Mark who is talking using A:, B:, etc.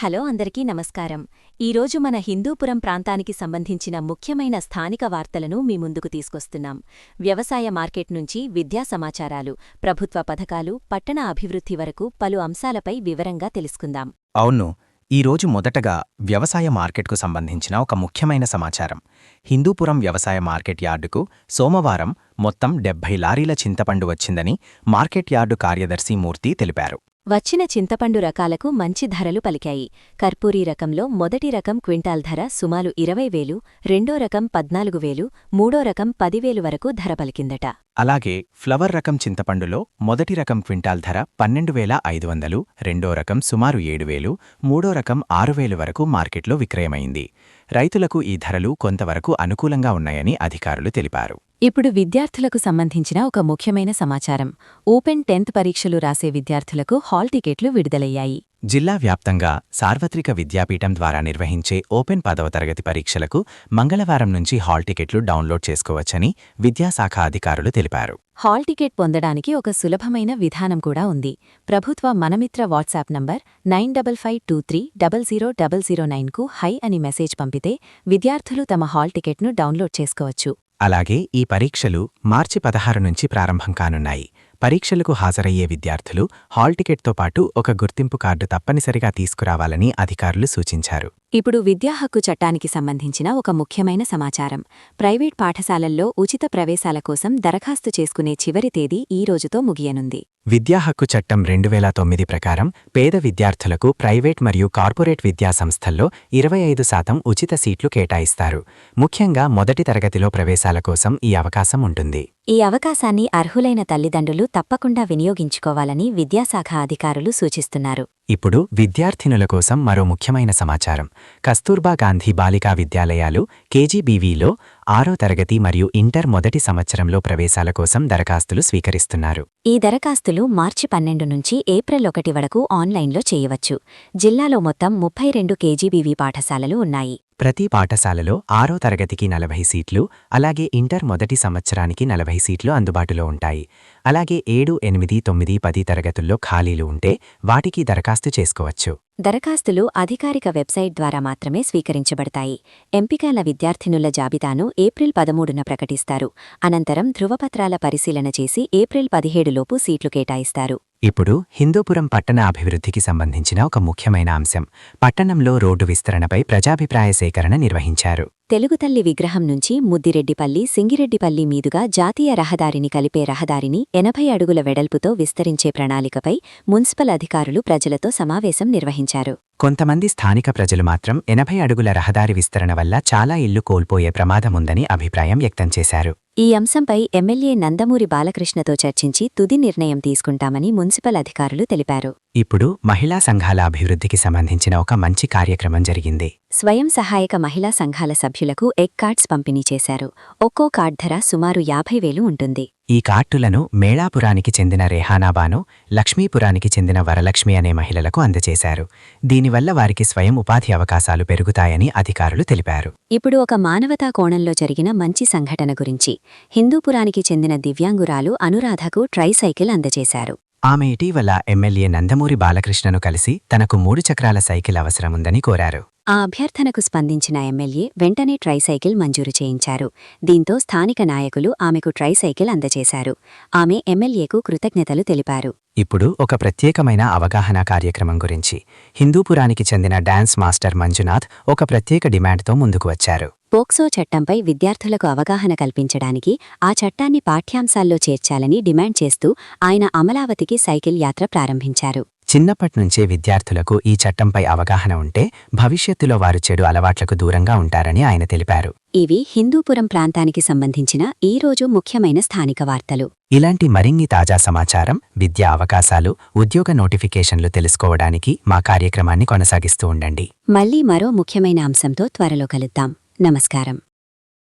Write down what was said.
A: Hello అందరికీ నమస్కారం. ఈరోజు మన హిందూపురం ప్రాంతానికి సంబంధించిన ముఖ్యమైన స్థానిక వార్తలను మీ ముందుకు తీసుకొస్తున్నాం. వ్యవసాయ మార్కెట్ నుంచి విద్యా సమాచారాలు, ప్రభుత్వ పథకాలు, పట్టణ అభివృద్ధి వరకు పలు అంశాలపై వివరంగా తెలుసుకుందాం.
B: అవును, ఈరోజు మొదటగా వ్యవసాయ మార్కెట్కు సంబంధించిన ఒక ముఖ్యమైన సమాచారం. హిందూపురం వ్యవసాయ మార్కెట్ యార్డుకు సోమవారం మొత్తం 70 లారీల చింతపండు వచ్చిందని మార్కెట్ యార్డు కార్యదర్శి మూర్తి తెలిపారు.
A: వచ్చిన చింతపండు రకాలకు మంచి ధరలు పలికాయి. కర్పూరీ రకంలో మొదటి రకం క్వింటాల్ ధర సుమారు 20,000, రెండో రకం 14,000, మూడో రకం 10,000 వరకు ధర పలికిందట.
B: అలాగే ఫ్లవర్ రకం చింతపండులో మొదటి రకం క్వింటాల్ ధర 12,500, రెండో రకం సుమారు 7,000, మూడో రకం 6,000 వరకు మార్కెట్లో విక్రయమైంది. రైతులకు ఈ ధరలు కొంతవరకు అనుకూలంగా ఉన్నాయని అధికారులు తెలిపారు.
A: ఇప్పుడు విద్యార్థులకు సంబంధించిన ఒక ముఖ్యమైన సమాచారం. ఓపెన్ 10th పరీక్షలు రాసే విద్యార్థులకు హాల్ టికెట్లు విడుదలయ్యాయి.
B: జిల్లా వ్యాప్తంగా సార్వత్రిక విద్యాపీఠం ద్వారా నిర్వహించే ఓపెన్ 10వ తరగతి పరీక్షలకు మంగళవారం నుంచి హాల్ టికెట్లు డౌన్లోడ్ చేసుకోవచ్చని విద్యాశాఖ అధికారులు తెలిపారు.
A: హాల్ టికెట్ పొందడానికి ఒక సులభమైన విధానం కూడా ఉంది. ప్రభుత్వ మనమిత్ర వాట్సాప్ నంబర్ 9552300009కు హై అని మెసేజ్ పంపితే విద్యార్థులు తమ హాల్ టికెట్ను డౌన్లోడ్ చేసుకోవచ్చు.
B: అలాగే ఈ పరీక్షలు మార్చి 16 నుంచి ప్రారంభం కానున్నాయి. పరీక్షలకు హాజరయ్యే విద్యార్థులు హాల్ టికెట్తో పాటు ఒక గుర్తింపు కార్డు తప్పనిసరిగా తీసుకురావాలని అధికారులు సూచించారు.
A: ఇప్పుడు విద్యా హక్కు చట్టానికి సంబంధించిన ఒక ముఖ్యమైన సమాచారం. ప్రైవేట్ పాఠశాలల్లో ఉచిత ప్రవేశాల కోసం దరఖాస్తు చేసుకునే చివరి తేదీ ఈ రోజుతో ముగియనుంది.
B: విద్యా హక్కు చట్టం 2009 ప్రకారం పేద విద్యార్థులకు ప్రైవేట్ మరియు కార్పొరేట్ విద్యా సంస్థల్లో 25% ఉచిత సీట్లు కేటాయిస్తారు. ముఖ్యంగా మొదటి తరగతిలో ప్రవేశాల కోసం ఈ అవకాశం ఉంటుంది.
A: ఈ అవకాశాన్ని అర్హులైన తల్లిదండ్రులు తప్పకుండా వినియోగించుకోవాలని విద్యాశాఖ అధికారులు సూచిస్తున్నారు.
B: ఇప్పుడు విద్యార్థినుల కోసం మరో ముఖ్యమైన సమాచారం. కస్తూర్బా గాంధీ బాలికా విద్యాలయాలు కేజీబీవీలో 6వ తరగతి మరియు ఇంటర్ మొదటి సంవత్సరంలో ప్రవేశాల కోసం దరఖాస్తులు స్వీకరిస్తున్నారు.
A: ఈ దరఖాస్తులు మార్చి 12 నుంచి ఏప్రిల్ 1 వరకు ఆన్లైన్లో చేయవచ్చు. జిల్లాలో మొత్తం 32 కేజీబీవీ పాఠశాలలు ఉన్నాయి.
B: ప్రతి పాఠశాలలో 6వ తరగతికి 40 సీట్లు, అలాగే ఇంటర్ మొదటి సంవత్సరానికి 40 సీట్లు అందుబాటులో ఉంటాయి. అలాగే 7, 8, 9, 10 తరగతుల్లో ఖాళీలు ఉంటే వాటికి దరఖాస్తు చేసుకోవచ్చు.
A: దరఖాస్తులు అధికారిక వెబ్సైట్ ద్వారా మాత్రమే స్వీకరించబడతాయి. ఎంపికైన విద్యార్థినుల జాబితాను ఏప్రిల్ 13న ప్రకటిస్తారు. అనంతరం ధృవపత్రాల పరిశీలన చేసి ఏప్రిల్ 17లోపు సీట్లు కేటాయిస్తారు.
B: ఇప్పుడు హిందూపురం పట్టణ అభివృద్ధికి సంబంధించిన ఒక ముఖ్యమైన అంశం. పట్టణంలో రోడ్డు విస్తరణపై ప్రజాభిప్రాయ సేకరణ నిర్వహించారు.
A: తెలుగుతల్లి విగ్రహం నుంచి ముద్దిరెడ్డిపల్లి, సింగిరెడ్డిపల్లి మీదుగా జాతీయ రహదారిని కలిపే రహదారిని 80 అడుగుల వెడల్పుతో విస్తరించే ప్రణాళికపై మున్సిపల్ అధికారులు ప్రజలతో సమావేశం నిర్వహించారు.
B: కొంతమంది స్థానిక ప్రజలు మాత్రం 80 అడుగుల రహదారి విస్తరణ వల్ల చాలా ఇళ్లు కోల్పోయే ప్రమాదముందని అభిప్రాయం వ్యక్తం చేశారు.
A: ఈ అంశంపై ఎమ్మెల్యే నందమూరి బాలకృష్ణతో చర్చించి తుది నిర్ణయం తీసుకుంటామని మున్సిపల్ అధికారులు తెలిపారు.
B: ఇప్పుడు మహిళా సంఘాల అభివృద్ధికి సంబంధించిన ఒక మంచి కార్యక్రమం జరిగింది.
A: స్వయం సహాయక మహిళా సంఘాల సభ్యులకు ఎగ్ కార్డ్స్ పంపిణీ చేశారు. ఒక్కో కార్డ్ ధర సుమారు 50,000 ఉంటుంది.
B: ఈ కార్డులను మేళాపురానికి చెందిన రేహానాబాను, లక్ష్మీపురానికి చెందిన వరలక్ష్మి అనే మహిళలకు అందజేశారు. దీనివల్ల వారికి స్వయం ఉపాధి అవకాశాలు పెరుగుతాయని అధికారులు తెలిపారు.
A: ఇప్పుడు ఒక మానవతా కోణంలో జరిగిన మంచి సంఘటన గురించి. హిందూపురానికి చెందిన దివ్యాంగురాలు అనురాధకు ట్రైసైకిల్ అందజేశారు.
B: ఆమె ఇటీవల ఎమ్మెల్యే నందమూరి బాలకృష్ణను కలిసి తనకు 3 చక్రాల సైకిల్ అవసరముందని కోరారు.
A: ఆ అభ్యర్థనకు స్పందించిన ఎమ్మెల్యే వెంటనే ట్రైసైకిల్ మంజూరు చేయించారు. దీంతో స్థానిక నాయకులు ఆమెకు ట్రైసైకిల్ అందజేశారు. ఆమె ఎమ్మెల్యేకు కృతజ్ఞతలు తెలిపారు.
B: ఇప్పుడు ఒక ప్రత్యేకమైన అవగాహన కార్యక్రమం గురించి. హిందూపురానికి చెందిన డాన్స్ మాస్టర్ మంజునాథ్ ఒక ప్రత్యేక డిమాండ్తో ముందుకు వచ్చారు.
A: పోక్సో చట్టంపై విద్యార్థులకు అవగాహన కల్పించడానికి ఆ చట్టాన్ని పాఠ్యాంశాల్లో చేర్చాలని డిమాండ్ చేస్తూ ఆయన అమలావతికి సైకిల్ యాత్ర ప్రారంభించారు.
B: చిన్నప్పట్నుంచే విద్యార్థులకు ఈ చట్టంపై అవగాహన ఉంటే భవిష్యత్తులో వారు చెడు అలవాట్లకు దూరంగా ఉంటారని ఆయన తెలిపారు.
A: ఇవి హిందూపురం ప్రాంతానికి సంబంధించిన ఈ రోజు ముఖ్యమైన స్థానిక వార్తలు.
B: ఇలాంటి మరిన్ని తాజా సమాచారం, విద్యా అవకాశాలు, ఉద్యోగ నోటిఫికేషన్లు తెలుసుకోవడానికి మా కార్యక్రమాన్ని కొనసాగిస్తూ ఉండండి.
A: మళ్లీ మరో ముఖ్యమైన అంశంతో త్వరలో కలుద్దాం. నమస్కారం.